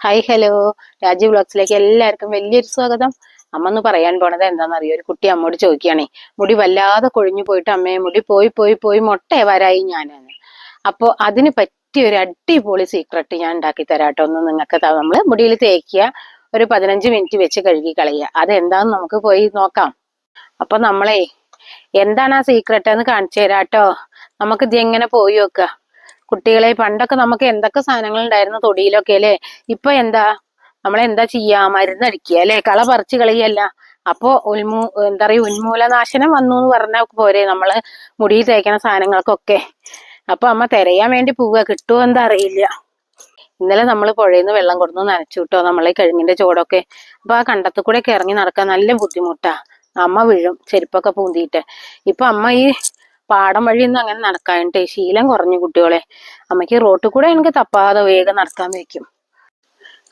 Hi hello, Raju വ്ളോഗ്സിലേക്ക് എല്ലാവർക്കും വലിയൊരു സ്വാഗതം. അമ്മ ഒന്ന് പറയാൻ പോണത് എന്താണെന്നറിയോ? ഒരു കുട്ടി അമ്മോട് ചോദിക്കുകയാണേ, മുടി വല്ലാതെ കൊഴിഞ്ഞു പോയിട്ട് അമ്മയെ മുടി പോയി പോയി പോയി വരായി ഞാനാണ്. അപ്പൊ അതിന് പറ്റിയ ഒരു അടിപൊളി സീക്രട്ട് ഞാൻ ഉണ്ടാക്കി തരാട്ടോ. ഒന്ന് നിങ്ങൾക്ക് നമ്മള് മുടിയിൽ തേക്കുക, ഒരു 15 മിനിറ്റ് വെച്ച് കഴുകി കളയുക. അതെന്താന്ന് നമുക്ക് പോയി നോക്കാം. അപ്പൊ നമ്മളെ എന്താണ് ആ സീക്രട്ട് എന്ന് കാണിച്ചു തരാട്ടോ. നമുക്ക് ഇത് എങ്ങനെ പോയി നോക്കുക. കുട്ടികളെ പണ്ടൊക്കെ നമുക്ക് എന്തൊക്കെ സാധനങ്ങൾ ഉണ്ടായിരുന്നു തൊടിയിലൊക്കെ അല്ലേ. ഇപ്പൊ എന്താ നമ്മളെന്താ ചെയ്യാ? മരുന്നടിക്കുക അല്ലെ, കള പറിച്ചു കളയല്ല. അപ്പോ എന്താ പറയുക, ഉന്മൂലനാശനം വന്നു എന്ന് പറഞ്ഞാൽ പോരെ നമ്മള് മുടിയിൽ തേക്കണ സാധനങ്ങൾക്കൊക്കെ. അപ്പൊ അമ്മ തിരയാൻ വേണ്ടി പോവുക, കിട്ടുമോ എന്താ അറിയില്ല. ഇന്നലെ നമ്മൾ പുഴയിൽ നിന്ന് വെള്ളം കൊടുന്ന് നനച്ചു കിട്ടോ നമ്മളെ കഴുങ്ങിന്റെ ചോടൊക്കെ. അപ്പൊ ആ കണ്ടത്തിൽ കൂടെ ഒക്കെ ഇറങ്ങി നടക്കാൻ നല്ല ബുദ്ധിമുട്ടാ. അമ്മ വീഴും ചെരുപ്പൊക്കെ പൂന്തിയിട്ട്. ഇപ്പൊ അമ്മ ഈ പാടം വഴിയൊന്നും അങ്ങനെ നടക്കാനിട്ടേ ശീലം കുറഞ്ഞു കുട്ടികളെ. അമ്മയ്ക്ക് റോട്ടിൽ കൂടെ എനിക്ക് തപ്പാതെ വേഗം നടക്കാൻ വെക്കും.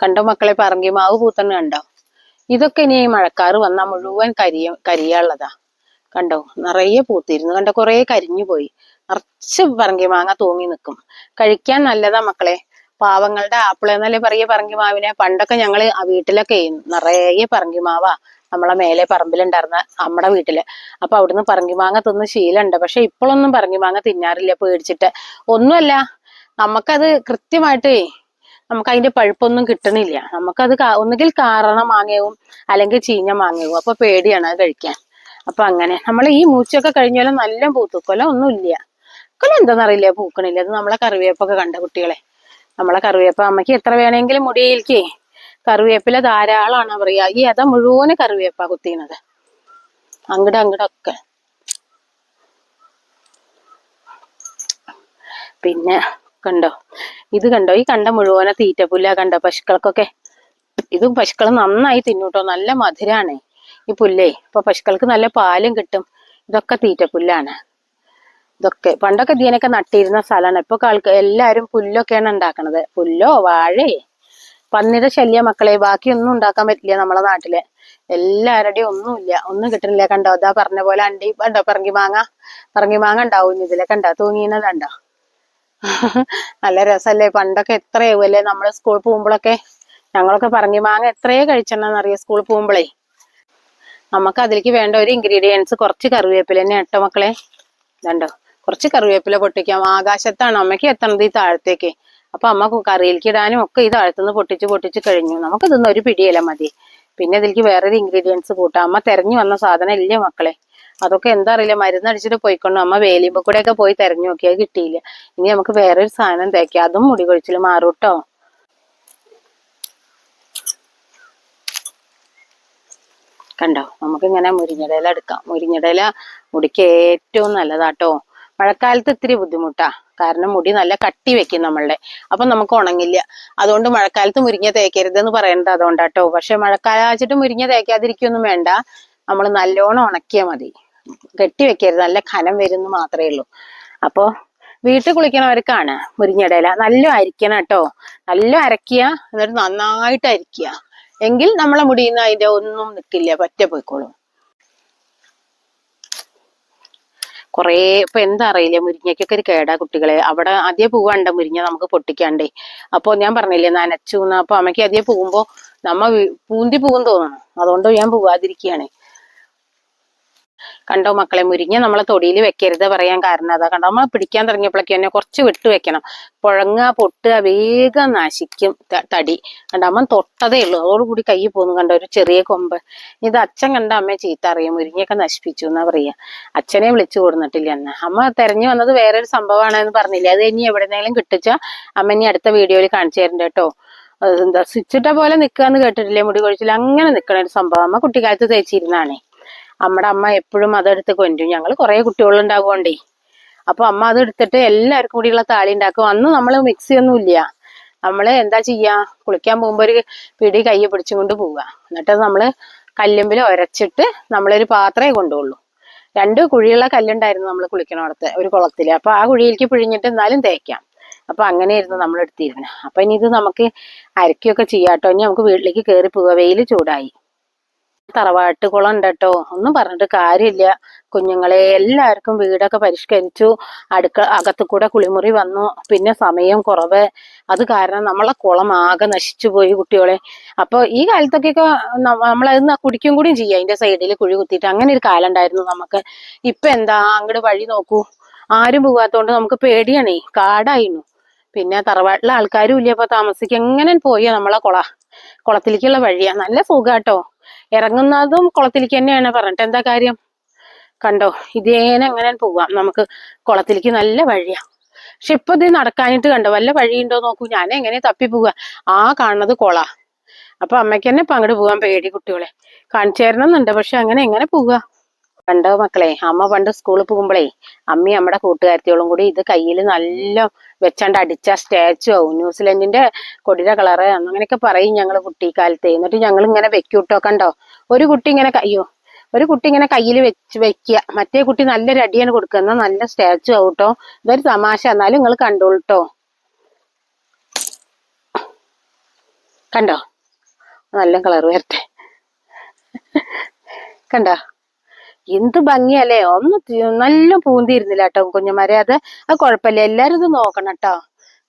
കണ്ടോ മക്കളെ, പറങ്കിമാവ് പൂത്തന്നെ കണ്ടോ? ഇതൊക്കെ ഇനി ഈ മഴക്കാറ് വന്നാൽ മുഴുവൻ കരിയുള്ളതാ. കണ്ടോ, നിറയെ പൂത്തിരുന്നു. കണ്ടോ, കുറെ കരിഞ്ഞു പോയി. നിറച്ച് പറങ്കിമാങ്ങ തൂങ്ങി നിൽക്കും. കഴിക്കാൻ നല്ലതാ മക്കളെ. പാവങ്ങളുടെ ആപ്പിൾ എന്നല്ലേ പറയുക പറങ്കിമാവിനെ. പണ്ടൊക്കെ ഞങ്ങള് ആ വീട്ടിലൊക്കെ നിറയെ പറങ്കിമാവാ. നമ്മളെ മേലെ പറമ്പിലുണ്ടായിരുന്ന നമ്മുടെ വീട്ടില്. അപ്പൊ അവിടുന്ന് പറങ്കിമാങ്ങ തിന്ന് ശീലമുണ്ട്. പക്ഷെ ഇപ്പോഴൊന്നും പറങ്കിമാങ്ങ തിന്നാറില്ല, പേടിച്ചിട്ട്. ഒന്നുമല്ല, നമുക്കത് കൃത്യമായിട്ട് നമുക്ക് അതിന്റെ പഴുപ്പൊന്നും കിട്ടണില്ല. നമുക്കത് ഒന്നുകിൽ കാരണ മാങ്ങയാവും അല്ലെങ്കിൽ ചീഞ്ഞ മാങ്ങയാവും. അപ്പൊ പേടിയാണ് അത് കഴിക്കാൻ. അപ്പൊ അങ്ങനെ നമ്മൾ ഈ മൂച്ചയൊക്കെ കഴിഞ്ഞാലും നല്ല പൂത്തുക്കൊല ഒന്നുമില്ല. കൊല എന്താണെന്നറിയില്ല, പൂക്കണില്ല. അത് നമ്മളെ കറിവേപ്പൊക്കെ കണ്ട കുട്ടികളെ. നമ്മളെ കറിവേപ്പ അമ്മയ്ക്ക് എത്ര വേണമെങ്കിലും മുടിയിലേക്ക് കറിവേപ്പില ധാരാളമാണ് പറയാ. ഈ അത മുഴുവന് കറിവേപ്പ കുത്തിയത് അങ്ങടൊക്കെ. പിന്നെ കണ്ടോ, ഇത് കണ്ടോ, ഈ കണ്ട മുഴുവനെ തീറ്റപ്പുല്ല. കണ്ടോ പശുക്കൾക്കൊക്കെ. ഇതും പശുക്കൾ നന്നായി തിന്നൂട്ടോ, നല്ല മധുരാണ് ഈ പുല്ലേ. ഇപ്പൊ പശുക്കൾക്ക് നല്ല പാലും കിട്ടും. ഇതൊക്കെ തീറ്റപ്പുല്ലാണ്. ഇതൊക്കെ പണ്ടൊക്കെ ഇതിനൊക്കെ നട്ടിരുന്ന സ്ഥലമാണ്. ഇപ്പൊ എല്ലാരും പുല്ലൊക്കെയാണ് ഉണ്ടാക്കണത്. പുല്ലോ വാഴേ. പന്നിയുടെ ശല്യ മക്കളെ, ബാക്കിയൊന്നും ഉണ്ടാക്കാൻ പറ്റില്ല നമ്മളെ നാട്ടില്. എല്ലാവരുടെയും ഒന്നുമില്ല, ഒന്നും കിട്ടണില്ല. കണ്ടോ, അതാ പറഞ്ഞ പോലെ അണ്ടി കണ്ടോ, പറങ്കിമാങ്ങ ഉണ്ടാവും ഇതിലെ. കണ്ടോ തൂങ്ങിയത് കണ്ടോ? നല്ല രസല്ലേ. പണ്ടൊക്കെ എത്രയാവുമല്ലേ നമ്മള് സ്കൂളിൽ പോകുമ്പോഴൊക്കെ. ഞങ്ങളൊക്കെ പറങ്കിമാങ്ങ എത്രയേ കഴിച്ചെന്നറിയാം സ്കൂളിൽ പോകുമ്പോഴേ. നമുക്ക് അതിലേക്ക് വേണ്ട ഒരു ഇൻഗ്രീഡിയൻസ് കുറച്ച് കറിവേപ്പില തന്നെ ഇട്ടോ മക്കളെ. ഇതുണ്ടോ, കുറച്ച് കറിവേപ്പില പൊട്ടിക്കാം. ആകാശത്താണ് അമ്മയ്ക്ക് എത്തണത് ഈ താഴത്തേക്ക്. അപ്പൊ അമ്മ കറിയിലേക്ക് ഇടാനും ഒക്കെ ഈ താഴത്തുനിന്ന് പൊട്ടിച്ച് കഴിഞ്ഞു. നമുക്കിതൊന്നും ഒരു പിടിയല്ല മതി. പിന്നെ ഇതിലേക്ക് വേറൊരു ഇൻഗ്രീഡിയൻസ് കൂട്ടാം. അമ്മ തെരഞ്ഞു വന്ന സാധനം ഇല്ലേ മക്കളെ. അതൊക്കെ എന്താ അറിയില്ല, മരുന്നടിച്ചിട്ട് പോയിക്കൊണ്ടു. അമ്മ വേലിയുമ്പോ കൂടെ ഒക്കെ പോയി തെരഞ്ഞു നോക്കി, അത് കിട്ടിയില്ല. ഇനി നമുക്ക് വേറൊരു സാധനം തേക്കാം, അതും മുടി കൊഴിച്ചിൽ മാറൂട്ടോ. കണ്ടോ, നമുക്കിങ്ങനെ മുരിങ്ങയില എടുക്കാം. മുരിങ്ങയില മുടിക്ക് ഏറ്റവും നല്ലതാട്ടോ. മഴക്കാലത്ത് ഇത്തിരി ബുദ്ധിമുട്ടാ, കാരണം മുടി നല്ല കട്ടി വെക്കും നമ്മളുടെ. അപ്പൊ നമുക്ക് ഉണങ്ങില്ല. അതുകൊണ്ട് മഴക്കാലത്ത് മുരിങ്ങ തേക്കരുതെന്ന് പറയണത് അതുകൊണ്ടാട്ടോ. പക്ഷെ മഴക്കാലം മുരിങ്ങ തേക്കാതിരിക്കൊന്നും വേണ്ട. നമ്മൾ നല്ലോണം ഉണക്കിയാൽ മതി. കെട്ടി വെക്കരുത്, നല്ല ഖനം വരുന്നു മാത്രമേ ഉള്ളൂ. അപ്പൊ വീട്ടിൽ കുളിക്കണവർക്കാണ് മുരിങ്ങയുടെ ഇല നല്ല അരിക്കണം കേട്ടോ. നല്ല അരക്കുക, എന്നിട്ട് നന്നായിട്ട് അരിക്കുക. എങ്കിൽ നമ്മളെ മുടിയിൽ നിന്ന് അതിന്റെ ഒന്നും നിൽക്കില്ല, പറ്റ പോയിക്കോളും. കൊറേ ഇപ്പൊ എന്താ അറിയില്ല, മുരിങ്ങയ്ക്കൊക്കെ ഒരു കേടാ കുട്ടികളെ. അവിടെ ആദ്യം പൂവണ്ട മുരിങ്ങ നമുക്ക് പൊട്ടിക്കാണ്ടേ. അപ്പൊ ഞാൻ പറഞ്ഞില്ലേ നനച്ചു. അപ്പൊ അമ്മയ്ക്ക് ആദ്യം പോകുമ്പോ പൂന്തി പോകും തോന്നണം. അതുകൊണ്ട് ഞാൻ പോവാതിരിക്കുകയാണ്. കണ്ടോ മക്കളെ, മുരിങ്ങ നമ്മളെ തൊടിയിൽ വെക്കരുത് പറയാൻ കാരണം അതാ. കണ്ടോ, നമ്മൾ പിടിക്കാൻ തുടങ്ങിയപ്പോഴേക്ക് തന്നെ കുറച്ച് വിട്ട് വെക്കണം. പുഴങ്ങുക പൊട്ടുക വേഗം നാശിക്കും തടി. കണ്ടോ, അമ്മ തൊട്ടതേ ഉള്ളൂ, അതോടുകൂടി കൈ പോന്നു. കണ്ടോ ഒരു ചെറിയ കൊമ്പ്. ഇത് അച്ഛൻ കണ്ട അമ്മയെ ചീത്ത അറിയാം, മുരിങ്ങയൊക്കെ നശിപ്പിച്ചു എന്നാ പറയാ. അച്ഛനെ വിളിച്ചു കൊടുത്തിട്ടില്ല എന്ന്. അമ്മ തെരഞ്ഞു വന്നത് വേറൊരു സംഭവമാണെന്ന് പറഞ്ഞില്ലേ. അത് ഇനി എവിടെന്നെങ്കിലും കിട്ടിച്ച അമ്മ ഇനി അടുത്ത വീഡിയോയിൽ കാണിച്ചു തരണ്ട കേട്ടോ. എന്താ സ്വിച്ചിട്ട പോലെ നിൽക്കാന്ന് കേട്ടിട്ടില്ലേ, മുടി കൊഴിച്ചിൽ അങ്ങനെ നിൽക്കണ ഒരു സംഭവം. അമ്മ കുട്ടിക്കാലത്ത് തേച്ചിരുന്നാണേ. നമ്മുടെ അമ്മ എപ്പോഴും അതെടുത്ത് കൊണ്ടും. ഞങ്ങൾ കുറെ കുട്ടികളുണ്ടാകുകൊണ്ടേ. അപ്പൊ അമ്മ അത് എടുത്തിട്ട് എല്ലാവർക്കും കൂടിയുള്ള താളി ഉണ്ടാക്കും. അന്ന് നമ്മള് മിക്സി ഒന്നും ഇല്ല. നമ്മള് എന്താ ചെയ്യാ, കുളിക്കാൻ പോകുമ്പോ ഒരു പിടി കൈ പിടിച്ചും കൊണ്ട് പോവുക. എന്നിട്ട് നമ്മള് കല്ലുമ്പിൽ ഒരച്ചിട്ട് നമ്മളൊരു പാത്രമേ കൊണ്ടുപോകുള്ളൂ. 2 കുഴിയുള്ള കല്ലുണ്ടായിരുന്നു നമ്മൾ കുളിക്കണോടത്ത്, ഒരു കുളത്തില്. അപ്പൊ ആ കുഴിയിലേക്ക് പിഴിഞ്ഞിട്ട് എന്നാലും തേക്കാം. അപ്പൊ അങ്ങനെയായിരുന്നു നമ്മൾ എടുത്തിരുന്നത്. അപ്പൊ ഇനി ഇത് നമുക്ക് അരക്കുകയൊക്കെ ചെയ്യാട്ടോ. ഇനി നമുക്ക് വീട്ടിലേക്ക് കയറി പോവുക, വെയിൽ ചൂടായി. തറവാട്ട് കുളം ഉണ്ട് കേട്ടോ, ഒന്നും പറഞ്ഞിട്ട് കാര്യമില്ല. കുഞ്ഞുങ്ങളെ എല്ലാവർക്കും വീടൊക്കെ പരിഷ്കരിച്ചു, അകത്തു കൂടെ കുളിമുറി വന്നു, പിന്നെ സമയം കുറവ്, അത് കാരണം നമ്മളെ കുളം ആകെ നശിച്ചു പോയി കുട്ടികളെ. അപ്പൊ ഈ കാലത്തൊക്കെ നമ്മളത് കുടിക്കും കൂടിയും ചെയ്യാം, അതിന്റെ സൈഡിൽ കുഴി കുത്തിയിട്ട്. അങ്ങനെ ഒരു കാലം ഉണ്ടായിരുന്നു നമുക്ക്. ഇപ്പൊ എന്താ, അങ്ങോട്ട് വഴി നോക്കൂ, ആരും പോകാത്തോണ്ട് നമുക്ക് പേടിയാണേ, കാടായിരുന്നു. പിന്നെ തറവാട്ടിലെ ആൾക്കാരും ഇല്ല ഇപ്പൊ താമസിക്കുക. എങ്ങനെ പോയാ നമ്മളെ കുളത്തിലേക്കുള്ള വഴിയാ, നല്ല സുഖാട്ടോ. ഇറങ്ങുന്നതും കുളത്തിലേക്ക് തന്നെയാണ്, പറഞ്ഞിട്ട് എന്താ കാര്യം. കണ്ടോ, ഇതേനെ എങ്ങനെ പോവാം നമുക്ക്, കുളത്തിലേക്ക് നല്ല വഴിയാ. പക്ഷെ ഇപ്പൊ ഇത് നടക്കാനിട്ട് കണ്ടോ, വല്ല വഴിയുണ്ടോ നോക്കൂ. ഞാൻ എങ്ങനെ തപ്പി പോവുക, ആ കാണുന്നത് കൊള. അപ്പൊ അമ്മയ്ക്ക് തന്നെ ഇപ്പൊ അങ്ങോട്ട് പോകാൻ പേടി. കുട്ടികളെ കാണിച്ചു തരണം എന്നുണ്ട്, പക്ഷെ എങ്ങനെ പോവുക. കണ്ടോ മക്കളെ, അമ്മ പണ്ട് സ്കൂളിൽ പോകുമ്പോഴേ അമ്മയും നമ്മുടെ കൂട്ടുകാരത്തിയോളും കൂടി ഇത് കയ്യിൽ നല്ല വെച്ചാണ്ട് അടിച്ച സ്റ്റാച്ചു ആവും, ന്യൂസിലൻഡിന്റെ കൊടിയുടെ കളറ് അങ്ങനെയൊക്കെ പറയും ഞങ്ങള് കുട്ടിക്കാലത്ത്. എന്നിട്ട് ഞങ്ങൾ ഇങ്ങനെ വെക്കൂട്ടോ. കണ്ടോ, ഒരു കുട്ടി ഇങ്ങനെ കയ്യിൽ വെക്കുക, മറ്റേ കുട്ടി നല്ലൊരു അടിയാണ് കൊടുക്കുക, എന്നാൽ നല്ല സ്റ്റാച്ചു ആവൂട്ടോ. ഇതൊരു തമാശ, എന്നാലും നിങ്ങൾ കണ്ടോളൂട്ടോ. കണ്ടോ, നല്ല കളർ വരട്ടെ. കണ്ടോ, എന്ത് ഭംഗിയല്ലേ. ഒന്ന് നല്ല പൂന്തിയിരുന്നില്ല കേട്ടോ കുഞ്ഞുമാരെ. അത് കുഴപ്പമില്ല, എല്ലാരും ഇത് നോക്കണം കേട്ടോ.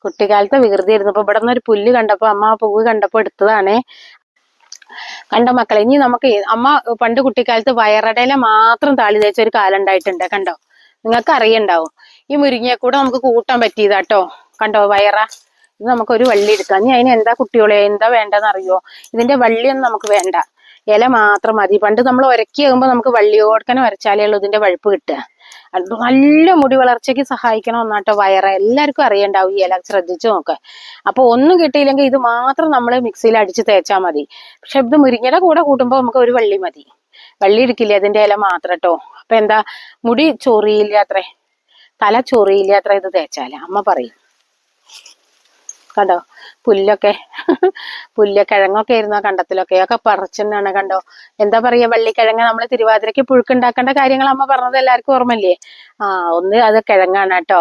കുട്ടിക്കാലത്തെ വികൃതി ആയിരുന്നു. ഇപ്പൊ ഇവിടെ നിന്ന് ഒരു പുല്ല് കണ്ടപ്പോ അമ്മ പൂവ് കണ്ടപ്പോ എടുത്തതാണേ. കണ്ടോ മക്കളെ, ഇനി നമുക്ക് അമ്മ പണ്ട് കുട്ടിക്കാലത്ത് വയറടയില മാത്രം താളി തേച്ച ഒരു കാലം ഉണ്ടായിട്ടുണ്ട്. കണ്ടോ, നിങ്ങൾക്ക് അറിയണ്ടാവും. ഈ മുരിങ്ങയെ കൂടെ നമുക്ക് കൂട്ടാൻ പറ്റിയതാട്ടോ. കണ്ടോ വയറ, ഇത് നമുക്കൊരു വള്ളി എടുക്കാം. ഇനി അതിന് എന്താ കുട്ടികളെ, എന്താ വേണ്ടെന്ന് അറിയോ? ഇതിന്റെ വള്ളിയൊന്നും നമുക്ക് വേണ്ട, ഇല മാത്രം മതി. പണ്ട് നമ്മൾ ഉരക്കിയാകുമ്പോ നമുക്ക് വള്ളിയോടക്കനെ വരച്ചാലേ ഉള്ളൂ ഇതിന്റെ വഴുപ്പ് കിട്ടുക. നല്ല മുടി വളർച്ചയ്ക്ക് സഹായിക്കണം ഒന്നാട്ടോ വയറ. എല്ലാവർക്കും അറിയണ്ടാവും ഈ ഇല, ശ്രദ്ധിച്ചു നോക്ക. അപ്പൊ ഒന്നും കിട്ടിയില്ലെങ്കിൽ ഇത് മാത്രം നമ്മൾ മിക്സിയിൽ അടിച്ച് തേച്ചാൽ മതി. പക്ഷെ ഇത് മുരിങ്ങയുടെ കൂടെ കൂട്ടുമ്പോ നമുക്ക് ഒരു വള്ളി മതി, വള്ളി എടുക്കില്ല, അതിന്റെ ഇല മാത്രം കേട്ടോ. അപ്പൊ എന്താ, മുടി ചൊറിയില്ല അത്രേ, തല ചൊറിയില്ല അത്ര ഇത് തേച്ചാല്, അമ്മ പറയും. കണ്ടോ പുല്ലൊക്കെ കിഴങ്ങൊക്കെ ആയിരുന്നു കണ്ടത്തിലൊക്കെ, ഒക്കെ പറിച്ചെന്നാണ്. കണ്ടോ, എന്താ പറയാ, വള്ളിക്കിഴങ്ങ്. നമ്മള് തിരുവാതിരക്ക് പുഴുക്കുണ്ടാക്കേണ്ട കാര്യങ്ങൾ അമ്മ പറഞ്ഞത് എല്ലാവർക്കും ഓർമ്മല്ലേ? ഒന്ന് അത് കിഴങ്ങാണ് കേട്ടോ.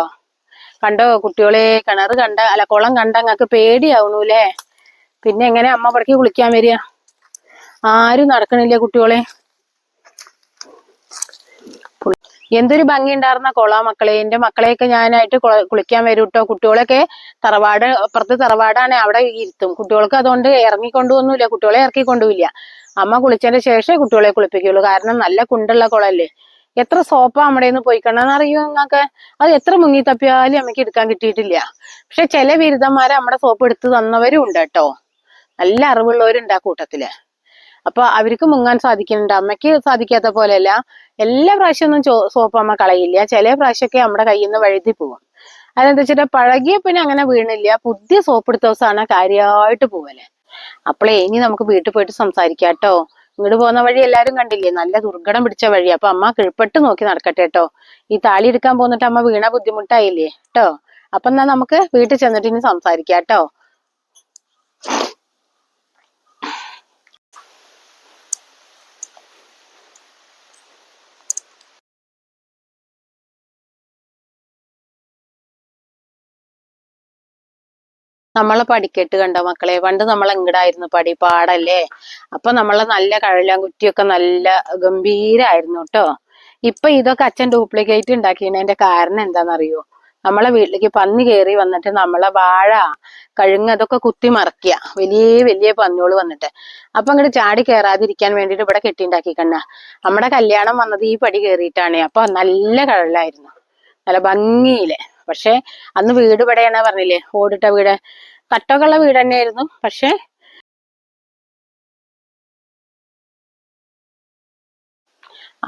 കണ്ടോ കുട്ടികളെ, കിണറ് കണ്ട, അല്ല കുളം കണ്ട അങ്ങക്ക് പേടിയാവണൂല്ലേ. പിന്നെ എങ്ങനെ അമ്മ ഇവിടേക്ക് കുളിക്കാൻ വരിക? ആരും നടക്കണില്ല കുട്ടികളെ. എന്തൊരു ഭംഗി ഉണ്ടായിരുന്ന കൊളാ മക്കളെ. എന്റെ മക്കളെയൊക്കെ ഞാനായിട്ട് കുളിക്കാൻ വരും കേട്ടോ. കുട്ടികളൊക്കെ അപ്പുറത്ത് തറവാടാണ്, അവിടെ ഇരുത്തും. കുട്ടികൾക്ക് അതുകൊണ്ട് ഇറങ്ങിക്കൊണ്ടുവന്നില്ല, കുട്ടികളെ ഇറക്കിക്കൊണ്ടുമില്ല. അമ്മ കുളിച്ചതിന്റെ ശേഷമേ കുട്ടികളെ കുളിപ്പിക്കുള്ളൂ. കാരണം നല്ല കുണ്ടുള്ള കുളല്ലേ. എത്ര സോപ്പാ നമ്മുടെ നിന്ന് പോയിക്കണെന്ന് അറിയോ നിങ്ങൾക്ക്? അത് എത്ര മുങ്ങി തപ്പിയാലും അമ്മയ്ക്ക് എടുക്കാൻ കിട്ടിയിട്ടില്ല. പക്ഷെ ചില ബിരുദന്മാരെ നമ്മുടെ സോപ്പ് എടുത്ത് തന്നവരും ഉണ്ട് കേട്ടോ, നല്ല അറിവുള്ളവരുണ്ട് ആ കൂട്ടത്തില്. അപ്പൊ അവർക്ക് മുങ്ങാൻ സാധിക്കുന്നുണ്ട്, അമ്മയ്ക്ക് സാധിക്കാത്ത പോലെയല്ല. എല്ലാ പ്രാവശ്യമൊന്നും സോപ്പ് അമ്മ കളയില്ല, ചില പ്രാവശ്യമൊക്കെ നമ്മുടെ കയ്യിൽ നിന്ന് വഴുതി പോകും. അതെന്താ വെച്ചിട്ട് പഴകിയ പിന്നെ അങ്ങനെ വീണില്ല, പുതിയ സോപ്പ് എടുത്ത ദിവസമാണ് കാര്യമായിട്ട് പോവല്. അപ്പോളേ ഇനി നമുക്ക് വീട്ടിൽ പോയിട്ട് സംസാരിക്കാം കേട്ടോ. ഇങ്ങോട്ട് പോകുന്ന വഴി എല്ലാരും കണ്ടില്ലേ, നല്ല ദുർഘടം പിടിച്ച വഴി. അപ്പൊ അമ്മ കിഴ്പെട്ട് നോക്കി നടക്കട്ടെ കേട്ടോ. ഈ താളി എടുക്കാൻ പോന്നിട്ട് അമ്മ വീണ ബുദ്ധിമുട്ടായില്ലേ കേട്ടോ. അപ്പൊ എന്നാ നമുക്ക് വീട്ടിൽ ചെന്നിട്ട് ഇനി സംസാരിക്കാം കേട്ടോ. നമ്മളെ പടിക്കെട്ട് കണ്ടോ മക്കളെ, പണ്ട് നമ്മളെ ഇങ്ങടായിരുന്നു പടി, പാടല്ലേ. അപ്പൊ നമ്മളെ നല്ല കഴലാങ്കുറ്റിയൊക്കെ നല്ല ഗംഭീരായിരുന്നു കേട്ടോ. ഇപ്പൊ ഇതൊക്കെ അച്ഛൻ ഡ്യൂപ്ലിക്കേറ്റ് ഉണ്ടാക്കിയതിന്റെ കാരണം എന്താണെന്നറിയോ? നമ്മളെ വീട്ടിലേക്ക് പന്നി കയറി വന്നിട്ട് നമ്മളെ വാഴ, കഴുങ്ങ് അതൊക്കെ കുത്തി മറിക്കുക, വലിയ വലിയ പന്നിയോള് വന്നിട്ട്. അപ്പൊ അങ്ങോട്ട് ചാടി കയറാതിരിക്കാൻ വേണ്ടിട്ട് ഇവിടെ കെട്ടിണ്ടാക്കിക്കണ്ട. നമ്മുടെ കല്യാണം വന്നത് ഈ പടി കയറിയിട്ടാണ്. അപ്പൊ നല്ല കഴലായിരുന്നു, നല്ല ഭംഗിയില്ലേ. പക്ഷെ അന്ന് വീട് ഇവിടെയാണ് പറഞ്ഞില്ലേ, ഓടിട്ട വീട്, തട്ടൊക്കെ ഉള്ള വീട് തന്നെയായിരുന്നു. പക്ഷെ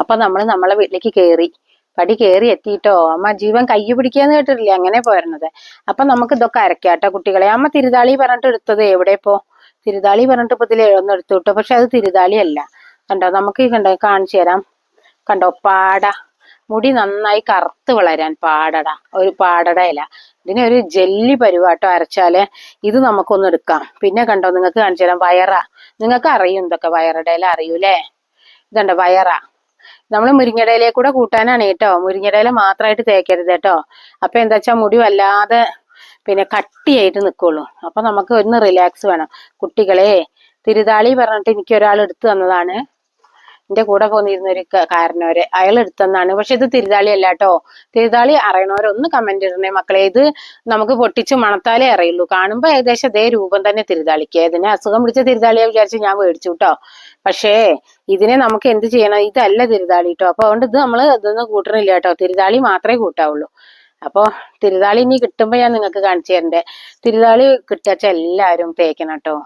അപ്പൊ നമ്മളെ വീട്ടിലേക്ക് കയറി, പടി കയറി എത്തിയിട്ടോ. അമ്മ ജീവൻ കൈ പിടിക്കാന്ന് കേട്ടിട്ടില്ലേ, അങ്ങനെ പോരുന്നത്. അപ്പൊ നമുക്ക് ഇതൊക്കെ അരക്കാട്ടോ കുട്ടികളെ. അമ്മ തിരുതാളി പറഞ്ഞിട്ട് എടുത്തത് എവിടെ ഇപ്പോ? തിരുതാളി പറഞ്ഞിട്ട് ഇപ്പൊ ഇതിൽ എഴുതുന്ന എടുത്തു കിട്ടോ, പക്ഷെ അത് തിരുതാളി അല്ല. കണ്ടോ, നമുക്ക് കണ്ടോ കാണിച്ചു തരാം. കണ്ടോ, പാട, മുടി നന്നായി കറുത്ത് വളരാൻ പാടട, ഒരു പാടട ഇല. ഇതിനെ ഒരു ജെല്ലി പരുവാട്ടോ അരച്ചാല്. ഇത് നമുക്കൊന്ന് എടുക്കാം. പിന്നെ കണ്ടോ, നിങ്ങൾക്ക് കാണിച്ചു തരാം വയറ. നിങ്ങൾക്ക് അറിയും ഇതൊക്കെ, വയറുടെ ഇല അറിയൂലേ? ഇതുണ്ടോ വയറ, നമ്മൾ മുരിങ്ങയുടെ ഇലയെ കൂടെ കൂട്ടാനാണ് കേട്ടോ. മുരിങ്ങയുടെ ഇല മാത്രമായിട്ട് തേക്കരുത് കേട്ടോ. അപ്പൊ എന്താ വെച്ചാൽ മുടി വല്ലാതെ പിന്നെ കട്ടിയായിട്ട് നിൽക്കുള്ളൂ. അപ്പൊ നമുക്ക് ഒന്ന് റിലാക്സ് വേണം കുട്ടികളെ. തിരുതാളി പറഞ്ഞിട്ട് എനിക്ക് ഒരാൾ എടുത്തു തന്നതാണ്. എന്റെ കൂടെ പോന്നിരുന്ന ഒരു കാരനോരെ അയാൾ എടുത്തെന്നാണ്. പക്ഷെ ഇത് തിരുതാളി അല്ല കേട്ടോ. തിരുതാളി അറിയണവരൊന്ന് കമന്റ് ഇടണേ മക്കളെ. ഇത് നമുക്ക് പൊട്ടിച്ച് മണത്താലേ അറിയുള്ളൂ. കാണുമ്പോ ഏകദേശം അതേ രൂപം തന്നെ തിരുതാളിക്ക്. ഇതിനെ അസുഖം പിടിച്ച തിരുതാളിയെ വിചാരിച്ച് ഞാൻ മേടിച്ചു കേട്ടോ. പക്ഷേ ഇതിനെ നമുക്ക് എന്ത് ചെയ്യണം? ഇതല്ല തിരുതാളി കേട്ടോ. അപ്പൊ അതുകൊണ്ട് ഇത് നമ്മള് ഇതൊന്നും കൂട്ടണില്ല കേട്ടോ. തിരുതാളി മാത്രമേ കൂട്ടാവുള്ളൂ. അപ്പൊ തിരുതാളി ഇനി കിട്ടുമ്പോ ഞാൻ നിങ്ങൾക്ക് കാണിച്ചു തരണ്ടേ. തിരുതാളി കിട്ടാച്ച എല്ലാരും തേക്കണം കേട്ടോ.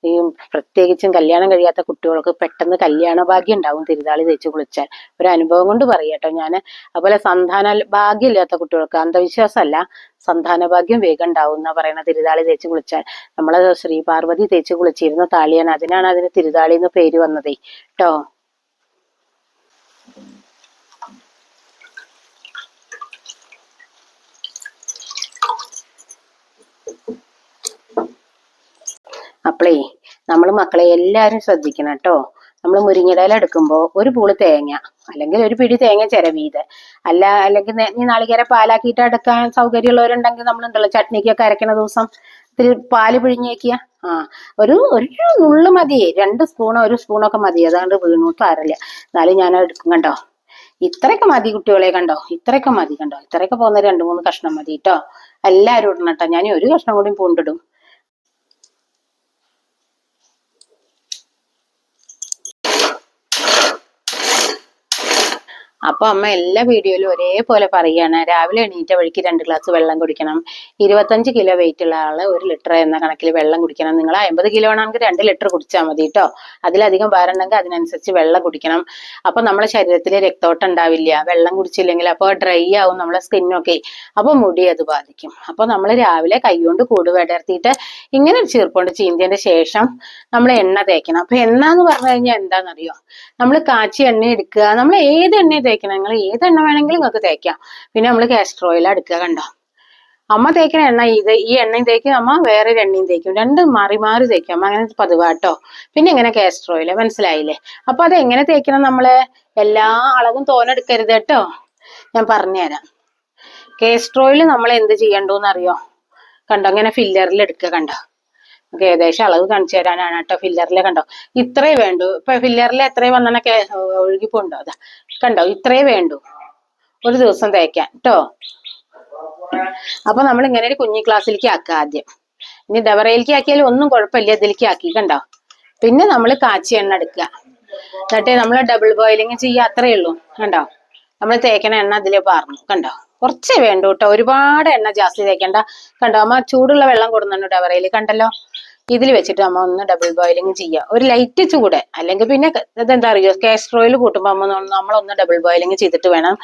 ഈ പ്രത്യേകിച്ചും കല്യാണം കഴിയാത്ത കുട്ടികൾക്ക് പെട്ടെന്ന് കല്യാണ ഭാഗ്യം ഉണ്ടാവും തിരുതാളി തേച്ച് കുളിച്ചാൽ. ഒരു അനുഭവം കൊണ്ട് പറയാട്ടോ ഞാന്. അതുപോലെ സന്താന ഭാഗ്യം ഇല്ലാത്ത കുട്ടികൾക്ക്, അന്ധവിശ്വാസമല്ല, സന്താന ഭാഗ്യം വേഗം ഉണ്ടാവും എന്നാ പറയണ തിരുതാളി തേച്ച് കുളിച്ചാൽ. നമ്മളെ ശ്രീ പാർവതി തേച്ച് കുളിച്ചിരുന്ന താളിയാണ്. അതിനാണ് അതിന് തിരുതാളി എന്ന് പേര് വന്നതേ കേട്ടോ. അപ്പളേ നമ്മൾ മക്കളെ എല്ലാരും ശ്രദ്ധിക്കണം കേട്ടോ. നമ്മൾ മുരിങ്ങയില എടുക്കുമ്പോ ഒരു പൂള് തേങ്ങ അല്ലെങ്കിൽ ഒരു പിടി തേങ്ങ ചിരവീത്, അല്ലെങ്കിൽ നീ നാളികേര പാലാക്കിയിട്ട് എടുക്കാൻ സൗകര്യമുള്ളവരുണ്ടെങ്കിൽ നമ്മളുണ്ടല്ലോ ചട്നിക്കൊക്കെ അരക്കണ ദിവസം ഇത്തിരി പാല് പിഴിഞ്ഞ് വെക്കുക. ഒരു നുള്ളു മതി, 2 സ്പൂണോ 1 സ്പൂണൊക്കെ മതി. അതുകൊണ്ട് വീണൂട്ട് ആരല്ല. എന്നാലും ഞാൻ എടുക്കും കണ്ടോ. ഇത്രയൊക്കെ മതി കുട്ടികളെ കണ്ടോ. ഇത്രയൊക്കെ മതി കണ്ടോ. ഇത്രയൊക്കെ പോകുന്ന 2-3 കഷ്ണം മതി കേട്ടോ. എല്ലാരും ഇടണം കേട്ടോ. ഞാൻ ഒരു കഷ്ണം കൂടി പൂണ്ടിടും. അപ്പൊ അമ്മ എല്ലാ വീഡിയോയിലും ഒരേപോലെ പറയാണ്, രാവിലെ എണീറ്റ വഴിക്ക് 2 ഗ്ലാസ് വെള്ളം കുടിക്കണം. 25 കിലോ വെയിറ്റ് ഉള്ള ആള് 1 ലിറ്റർ എന്ന കണക്കിൽ വെള്ളം കുടിക്കണം. നിങ്ങൾ 50 കിലോ ആണെങ്കിൽ 2 ലിറ്റർ കുടിച്ചാൽ മതി കേട്ടോ. അതിലധികം ഭാരമുണ്ടെങ്കിൽ അതിനനുസരിച്ച് വെള്ളം കുടിക്കണം. അപ്പൊ നമ്മളെ ശരീരത്തിൽ രക്തോട്ടം ഉണ്ടാവില്ല വെള്ളം കുടിച്ചില്ലെങ്കിൽ. അപ്പൊ ഡ്രൈ ആവും നമ്മളെ സ്കിന്നൊക്കെ. അപ്പൊ മുടി അത് ബാധിക്കും. അപ്പൊ നമ്മൾ രാവിലെ കൈകൊണ്ട് കൂട് വിടർത്തിയിട്ട് ഇങ്ങനെ ഒരു ചീർപ്പുകൊണ്ട് ചീന്തിയതിന്റെ ശേഷം നമ്മൾ എണ്ണ തേക്കണം. അപ്പൊ എണ്ണ എന്ന് പറഞ്ഞു കഴിഞ്ഞാൽ എന്താണെന്നറിയോ? നമ്മൾ കാച്ചി എണ്ണ എടുക്കുക. നമ്മൾ ഏത് എണ്ണ തേക്കണം, നിങ്ങൾ ഏത് എണ്ണ വേണമെങ്കിലും നിങ്ങൾക്ക് തേക്കാം. പിന്നെ നമ്മൾ കാസ്റ്റർ ഓയിൽ എടുക്കുക. കണ്ടോ അമ്മ തേക്കുന്ന എണ്ണ ഈ എണ്ണയും തേക്കും, അമ്മ വേറൊരു എണ്ണയും തേക്കും. രണ്ടും മാറി മാറി തേക്കും അമ്മ. അങ്ങനെ പതിവാട്ടോ. പിന്നെ ഇങ്ങനെ കാസ്റ്റർ ഓയിൽ, മനസ്സിലായില്ലേ? അപ്പൊ അത് എങ്ങനെ തേക്കണം? നമ്മള് എല്ലാ അളവും തോനെടുക്കരുത് കേട്ടോ. ഞാൻ പറഞ്ഞുതരാം. കാസ്റ്റർ ഓയിൽ നമ്മൾ എന്ത് ചെയ്യണ്ടോന്ന് അറിയോ? കണ്ടോ ഇങ്ങനെ ഫില്ലറിൽ എടുക്കുക. കണ്ടോ നമുക്ക് ഏകദേശം അളവ് കാണിച്ചു തരാനാണ് കേട്ടോ. ഫില്ലറിലെ കണ്ടോ ഇത്രേ വേണ്ടു. ഇപ്പൊ ഫില്ലറിൽ എത്ര വന്നൊക്കെ ഒഴുകിപ്പോണ്ടോ? അതാ കണ്ടോ ഇത്രേ വേണ്ടു ഒരു ദിവസം തേക്കാൻ കേട്ടോ. അപ്പൊ നമ്മൾ ഇങ്ങനെ ഒരു കുഞ്ഞി ഗ്ലാസ്സിലേക്ക് ആക്കുക ആദ്യം. ഇനി ഡബറയിലേക്ക് ആക്കിയാലും ഒന്നും കുഴപ്പമില്ല, ഇതിലേക്ക് ആക്കി. കണ്ടോ പിന്നെ നമ്മൾ കാച്ചി എണ്ണ എടുക്കുക. എന്നിട്ട് നമ്മൾ ഡബിൾ ബോയിലിങ് ചെയ്യുക. അത്രയേ ഉള്ളൂ. കണ്ടോ നമ്മൾ തേക്കണ എണ്ണ അതിൽ പാർന്നു. കണ്ടോ കുറച്ചേ വേണ്ടു കേട്ടോ. ഒരുപാട് എണ്ണ ജാസ്തി തേക്കണ്ട. കണ്ടോ അമ്മ ചൂടുള്ള വെള്ളം കൊടുക്കുന്നുണ്ട് ഡബറയിൽ. കണ്ടല്ലോ ഇതിൽ വെച്ചിട്ട് അമ്മ ഒന്ന് ഡബിൾ ബോയിലിങ് ചെയ്യുക. ഒരു ലൈറ്റ് ചൂട്. അല്ലെങ്കിൽ പിന്നെ ഇതെന്താ അറിയോ, കാസ്റ്റർ ഓയിൽ കൂട്ടുമ്പോൾ അമ്മ നമ്മളൊന്ന് ഡബിൾ ബോയിലിങ് ചെയ്തിട്ട് വേണം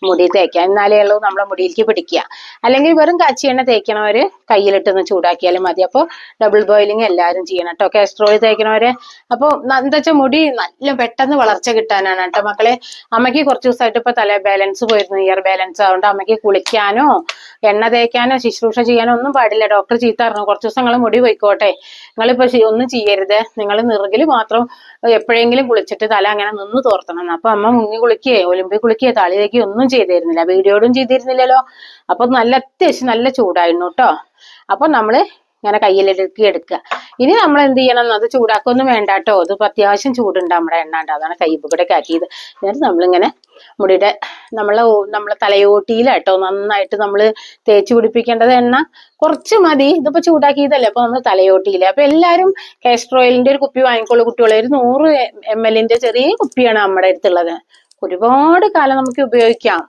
മുടി തേക്കാൻ. എന്നാലേ ഉള്ളൂ നമ്മളെ മുടിയിലേക്ക് പിടിക്കുക. അല്ലെങ്കിൽ വെറും കാച്ചി എണ്ണ തേക്കണവര് കയ്യിലിട്ടൊന്ന് ചൂടാക്കിയാലും മതി. അപ്പോൾ ഡബിൾ ബോയിലിങ് എല്ലാവരും ചെയ്യണം കേട്ടോ, കാസ്റ്റർ ഓയിൽ തേക്കണവര്. അപ്പോൾ എന്താ വെച്ചാൽ മുടി നല്ല പെട്ടെന്ന് വളർച്ച കിട്ടാനാണ് കേട്ടോ മക്കളെ. അമ്മയ്ക്ക് കുറച്ച് ദിവസമായിട്ട് ഇപ്പൊ തല ബാലൻസ് പോയിരുന്നു, ഇയർ ബാലൻസ്. അതുകൊണ്ട് അമ്മയ്ക്ക് കുളിക്കാനോ എണ്ണ തേക്കാനോ ശുശ്രൂഷ ചെയ്യാനോ ഒന്നും പാടില്ല. ഡോക്ടർ ചീത്ത പറഞ്ഞു, കുറച്ച് ദിവസം നിങ്ങൾ മുടി പോയിക്കോട്ടെ, നിങ്ങളിപ്പോ ഒന്നും ചെയ്യരുത്, നിങ്ങൾ നിറുകില് മാത്രം എപ്പോഴെങ്കിലും കുളിച്ചിട്ട് തല അങ്ങനെ നിന്ന് തോർത്തണം. അപ്പൊ അമ്മ മുങ്ങി കുളിക്കുകയോ ഒലിമ്പി കുളിക്കുകയോ താളി തേക്കുകയോ ഒന്നും ചെയ്തിരുന്നില്ല, വീഡിയോടും ചെയ്തിരുന്നില്ലല്ലോ. അപ്പൊ അത്യാവശ്യം നല്ല ചൂടായിരുന്നു കേട്ടോ. അപ്പൊ നമ്മള് ഇങ്ങനെ കയ്യിലെടുക്കി എടുക്കുക. ഇനി നമ്മൾ എന്ത് ചെയ്യണം? അത് ചൂടാക്കൊന്നും വേണ്ട കേട്ടോ. അത് അത്യാവശ്യം ചൂടുണ്ട് നമ്മുടെ എണ്ണ ഉണ്ട്. അതാണ് കൈപ്പൂടെ ആക്കിയത്. എന്നിട്ട് നമ്മളിങ്ങനെ മുടിയുടെ നമ്മളെ തലയോട്ടിയിലാട്ടോ നന്നായിട്ട് നമ്മൾ തേച്ച് പിടിപ്പിക്കേണ്ടത്. എണ്ണ കുറച്ച് മതി, ഇതിപ്പോ ചൂടാക്കിയതല്ലേ. അപ്പൊ നമ്മൾ തലയോട്ടിയില്ല. അപ്പൊ എല്ലാരും കാസ്റ്റർ ഓയിലിന്റെ ഒരു കുപ്പി വാങ്ങിക്കോളൂ കുട്ടികളെ. ഒരു 100 ml ചെറിയ കുപ്പിയാണ് നമ്മുടെ അടുത്തുള്ളത്. ഒരുപാട് കാലം നമുക്ക് ഉപയോഗിക്കാം.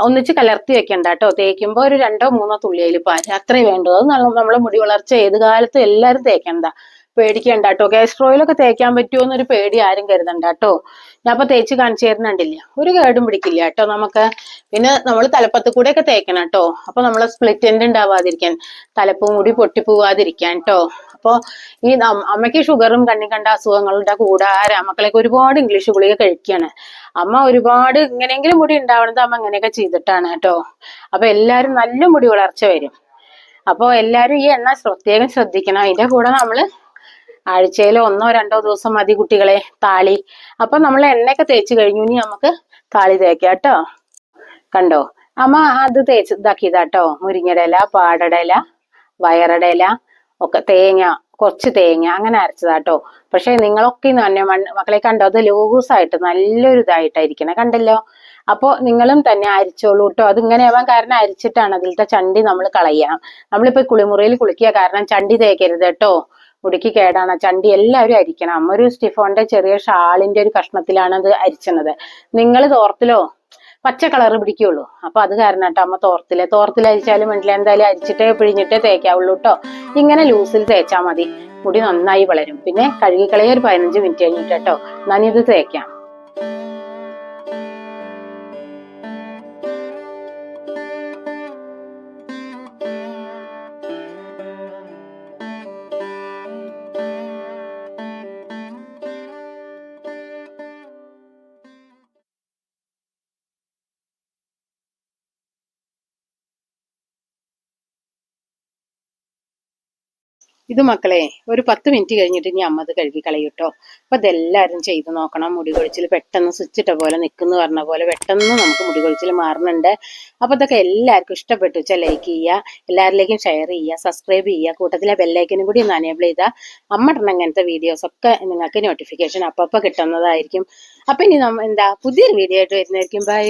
ഒന്നിച്ച് കലർത്തി വെക്കണ്ട കേട്ടോ. തേക്കുമ്പോ ഒരു 2-3 തുള്ളിയിൽ പാല് അത്രേ വേണ്ടു. അത് നമ്മളെ മുടി വളർച്ച ഏത് കാലത്തും എല്ലാരും തേക്കണ്ട, പേടിക്കണ്ട കേട്ടോ. കാസ്റ്റർ ഓയിലൊക്കെ തേക്കാൻ പറ്റുമോ എന്നൊരു പേടി ആരും കരുതണ്ട കേട്ടോ. ഞാൻ അപ്പൊ തേച്ച് കാണിച്ചു തരുന്നുണ്ടില്ല, ഒരു കേടും പിടിക്കില്ല കേട്ടോ നമുക്ക്. പിന്നെ നമ്മൾ തലപ്പത്ത് കൂടെ ഒക്കെ തേക്കണം കേട്ടോ. അപ്പൊ നമ്മളെ സ്പ്ലിറ്റ് എൻഡ് ഉണ്ടാവാതിരിക്കാൻ, തലപ്പും കൂടി പൊട്ടിപ്പോവാതിരിക്കാൻ കേട്ടോ. അപ്പൊ ഈ അമ്മയ്ക്ക് ഷുഗറും കണ്ണി കണ്ട അസുഖങ്ങളുടെ കൂടാതെ മക്കളൊക്കെ ഒരുപാട് ഇംഗ്ലീഷ് ഗുളിക കഴിക്കുകയാണ്. അമ്മ ഒരുപാട് ഇങ്ങനെയെങ്കിലും മുടി ഉണ്ടാവണത് അമ്മ ഇങ്ങനെയൊക്കെ ചെയ്തിട്ടാണ് കേട്ടോ. അപ്പൊ എല്ലാരും നല്ല മുടി വളർച്ച വരും. അപ്പൊ എല്ലാരും ഈ എണ്ണ പ്രത്യേകം ശ്രദ്ധിക്കണം. അതിന്റെ കൂടെ നമ്മള് ആഴ്ചയിൽ 1-2 ദിവസം മതി കുട്ടികളെ താളി. അപ്പൊ നമ്മൾ എണ്ണയൊക്കെ തേച്ച് കഴിഞ്ഞു, ഇനി നമുക്ക് താളി തേക്കാം കേട്ടോ. കണ്ടോ അമ്മ അത് തേച്ച് ഇതാക്കിയതാട്ടോ. മുരിങ്ങയുടെ ഇല, പാടയുടെ ഇല, വയറുടെ ഇല ഒക്കെ, തേങ്ങ കുറച്ച് തേങ്ങ അങ്ങനെ അരച്ചതാട്ടോ. പക്ഷെ നിങ്ങളൊക്കെ തന്നെ മക്കളെ കണ്ടോ, അത് ലൂസായിട്ട് നല്ലൊരു ഇതായിട്ടായിരിക്കണേ, കണ്ടല്ലോ. അപ്പൊ നിങ്ങളും തന്നെ അരിച്ചോളൂ കേട്ടോ. അത് ഇങ്ങനെ ആവാൻ കാരണം അരിച്ചിട്ടാണ് അതിലത്തെ ചണ്ടി നമ്മൾ കളയണം. നമ്മളിപ്പോ കുളിമുറിയിൽ കുളിക്കുക കാരണം ചണ്ടി തേക്കരുത് കേട്ടോ, മുടിക്ക് കേടാണ്. ചണ്ടി എല്ലാവരും അരിക്കണം. അമ്മ ഒരു സ്റ്റിഫോണിന്റെ ചെറിയ ഷാളിന്റെ ഒരു കഷ്ണത്തിലാണ് അത് അരിച്ചണത്. നിങ്ങൾ തോർത്തിലോ പച്ച കളർ പിടിക്കുള്ളൂ. അപ്പൊ അത് കാരണം കേട്ടോ അമ്മ തോർത്തിൽ അരിച്ചാലും വേണ്ടില്ല, എന്തായാലും അരിച്ചിട്ടേ പിഴിഞ്ഞിട്ടേ തേക്കാവുള്ളൂ കേട്ടോ. ഇങ്ങനെ ലൂസിൽ തേച്ചാൽ മതി, മുടി നന്നായി വളരും. പിന്നെ കഴുകിക്കളയ ഒരു 15 മിനിറ്റ് കഴിഞ്ഞിട്ട് കേട്ടോ ഞാനിത് തേക്കാം. ഇത് മക്കളെ ഒരു 10 മിനിറ്റ് കഴിഞ്ഞിട്ട് ഇനി അമ്മ അത് കഴുകി കളയൂട്ടോ. അപ്പൊ ഇതെല്ലാവരും ചെയ്ത് നോക്കണം. മുടി കൊഴിച്ചിൽ പെട്ടെന്ന് സ്വിച്ചിട്ട പോലെ നിൽക്കുന്നു പറഞ്ഞ പോലെ പെട്ടെന്ന് നമുക്ക് മുടി കൊഴിച്ചിൽ മാറുന്നുണ്ട്. അപ്പൊ ഇതൊക്കെ എല്ലാവർക്കും ഇഷ്ടപ്പെട്ടു വെച്ചാൽ ലൈക്ക് ചെയ്യുക, എല്ലാവരിലേക്കും ഷെയർ ചെയ്യുക, സബ്സ്ക്രൈബ് ചെയ്യുക, കൂട്ടത്തിലെ ബെല്ലൈക്കനും കൂടി ഒന്ന് അനേബിൾ ചെയ്താൽ അമ്മ ഇടുന്ന ഇങ്ങനത്തെ വീഡിയോസ് ഒക്കെ നിങ്ങൾക്ക് നോട്ടിഫിക്കേഷൻ അപ്പൊ കിട്ടുന്നതായിരിക്കും. അപ്പൊ ഇനി എന്താ പുതിയൊരു വീഡിയോ ആയിട്ട് വരുന്നതായിരിക്കും. ബൈ.